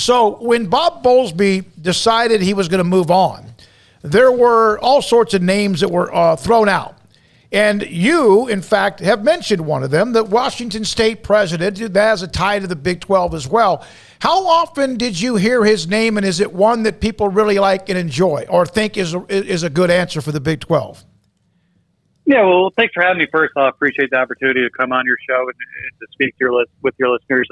So when Bob Bowlesby decided he was going to move on, there were all sorts of names that were thrown out. And you, in fact, have mentioned one of them, the Washington State president, that has a tie to the Big 12 as well. How often did you hear his name, and is it one that people really like and enjoy or think is a good answer for the Big 12? Yeah, well, thanks for having me first. I appreciate the opportunity to come on your show and to speak with your listeners.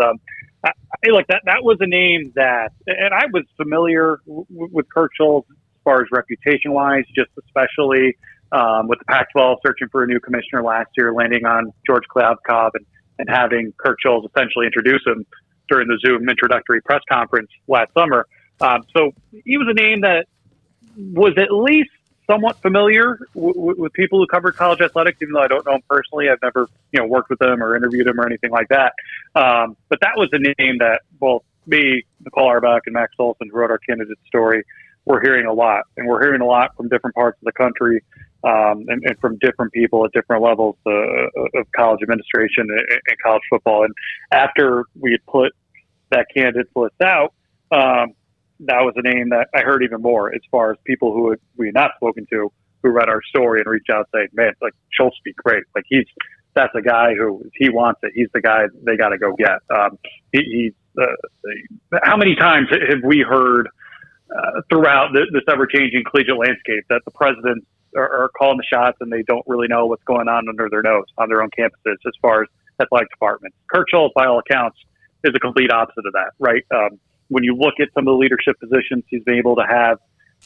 Look, that was a name that, and I was familiar with Kirk Schulz as far as reputation-wise, just especially with the Pac-12 searching for a new commissioner last year, landing on George Kliavkoff and having Kirk Schulz essentially introduce him during the Zoom introductory press conference last summer. So he was a name that was at least somewhat familiar with people who covered college athletics, even though I don't know him personally. I've never, worked with him or interviewed him or anything like that. But that was a name that both me, Nicole Auerbach, and Max Olson, who wrote our candidate story, we're hearing a lot. And we're hearing a lot from different parts of the country and from different people at different levels of college administration and college football. And after we had put that candidates list out, that was a name that I heard even more as far as people who we had not spoken to, who read our story and reached out saying, man, like, Schulz be great. Like, that's a guy who, if he wants it, he's the guy they got to go get. How many times have we heard throughout this ever-changing collegiate landscape that the presidents are calling the shots and they don't really know what's going on under their nose on their own campuses as far as athletic departments? Kirk Schulz, by all accounts, is a complete opposite of that, right? When you look at some of the leadership positions he's been able to have,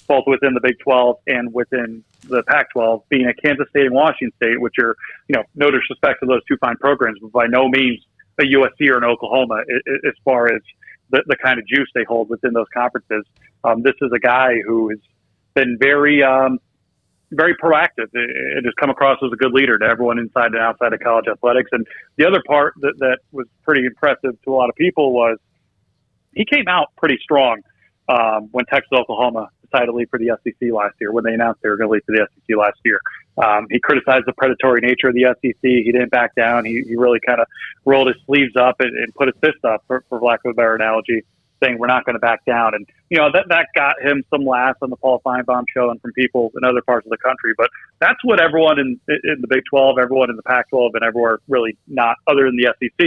both within the Big 12 and within the Pac-12, being at Kansas State and Washington State, which are, no disrespect to those two fine programs, but by no means a USC or an Oklahoma as far as the kind of juice they hold within those conferences. This is a guy who has been very proactive and has come across as a good leader to everyone inside and outside of college athletics. And the other part that was pretty impressive to a lot of people was he came out pretty strong when Texas Oklahoma decided to leave for the SEC last year, when they announced they were going to leave for the SEC last year. He criticized the predatory nature of the SEC. He didn't back down. He really kind of rolled his sleeves up and put his fist up, for lack of a better analogy, saying we're not going to back down. And, that got him some laughs on the Paul Feinbaum show and from people in other parts of the country. But that's what everyone in the Big 12, everyone in the Pac-12, and everywhere really not other than the SEC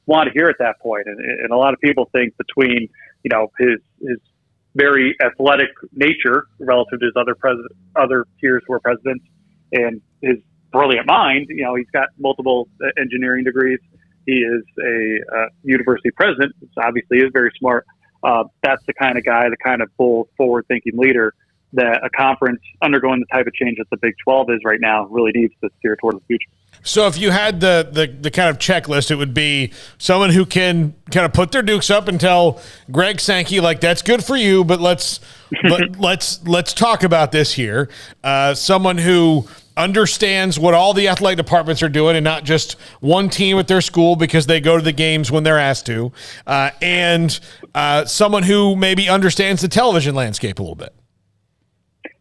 want to hear at that point. And a lot of people think between, his very athletic nature relative to his other peers who are presidents and his brilliant mind, he's got multiple engineering degrees. He is a university president, which obviously is very smart. That's the kind of guy, the kind of bold, forward-thinking leader that a conference undergoing the type of change that the Big 12 is right now really needs to steer toward the future. So if you had the kind of checklist, it would be someone who can kind of put their dukes up and tell Greg Sankey, like, that's good for you, but let's talk about this here. Someone who understands what all the athletic departments are doing and not just one team at their school because they go to the games when they're asked to, and someone who maybe understands the television landscape a little bit.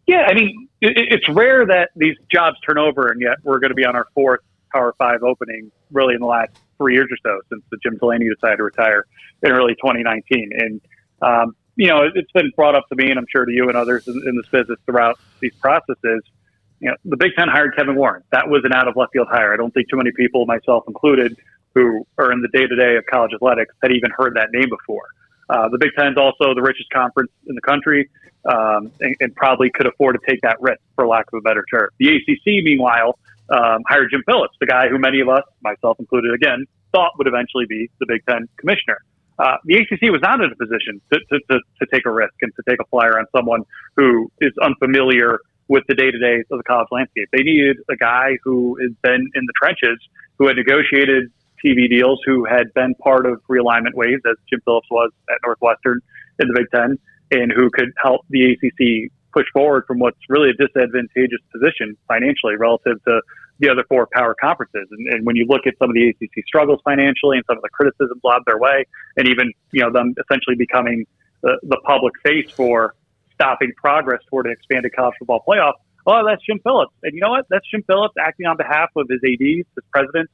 Yeah, I mean, it's rare that these jobs turn over, and yet we're going to be on our fourth Power 5 opening really in the last 3 years or so since the Jim Delaney decided to retire in early 2019. And, it's been brought up to me, and I'm sure to you and others in this business throughout these processes. The Big Ten hired Kevin Warren. That was an out-of-left field hire. I don't think too many people, myself included, who are in the day-to-day of college athletics had even heard that name before. The Big Ten is also the richest conference in the country, and probably could afford to take that risk, for lack of a better term. The ACC, meanwhile, hired Jim Phillips, the guy who many of us, myself included again, thought would eventually be the Big Ten commissioner. The ACC was not in a position to take a risk and to take a flyer on someone who is unfamiliar with the day-to-day of the college landscape. They needed a guy who has been in the trenches, who had negotiated TV deals, who had been part of realignment waves, as Jim Phillips was at Northwestern in the Big Ten, and who could help the ACC push forward from what's really a disadvantageous position financially relative to the other four power conferences. And when you look at some of the ACC struggles financially and some of the criticisms lobbed their way, and even them essentially becoming the public face for stopping progress toward an expanded college football playoff, oh, that's Jim Phillips. And you know what? That's Jim Phillips acting on behalf of his ADs, his presidents,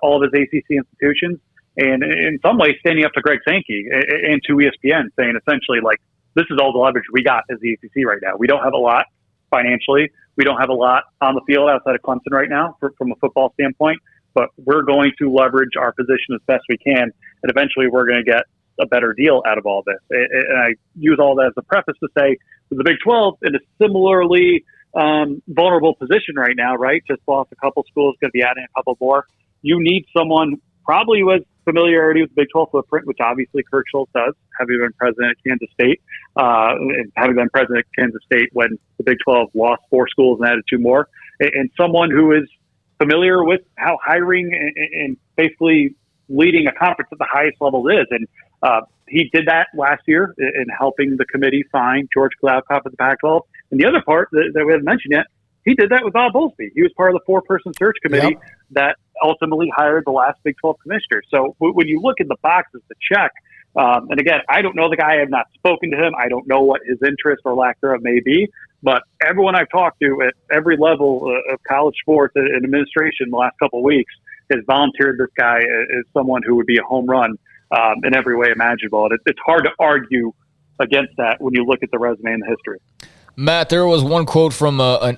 all of his ACC institutions, and in some ways standing up to Greg Sankey and to ESPN, saying essentially like, this is all the leverage we got as the ACC right now. We don't have a lot financially. We don't have a lot on the field outside of Clemson right now from a football standpoint, but we're going to leverage our position as best we can, and eventually we're going to get a better deal out of all this. And I use all that as a preface to say the Big 12 in a similarly vulnerable position right now, right? Just lost a couple schools, going to be adding a couple more. You need someone probably with familiarity with the Big 12 footprint, which obviously Kirk Schulz does, having been president at Kansas State, and having been president at Kansas State when the Big 12 lost 4 schools and added 2 more, and someone who is familiar with how hiring and basically leading a conference at the highest level is. And he did that last year in helping the committee find George Gladcock at the Pac-12. And the other part that we haven't mentioned yet, he did that with Bob Bowlesby. He was part of the 4-person search committee that ultimately hired the last Big 12 commissioner. So when you look at the boxes to check, and again, I don't know the guy. I have not spoken to him. I don't know what his interest or lack thereof may be. But everyone I've talked to at every level of college sports and administration the last couple of weeks has volunteered this guy as someone who would be a home run in every way imaginable. And it's hard to argue against that when you look at the resume and the history. Matt, there was one quote from an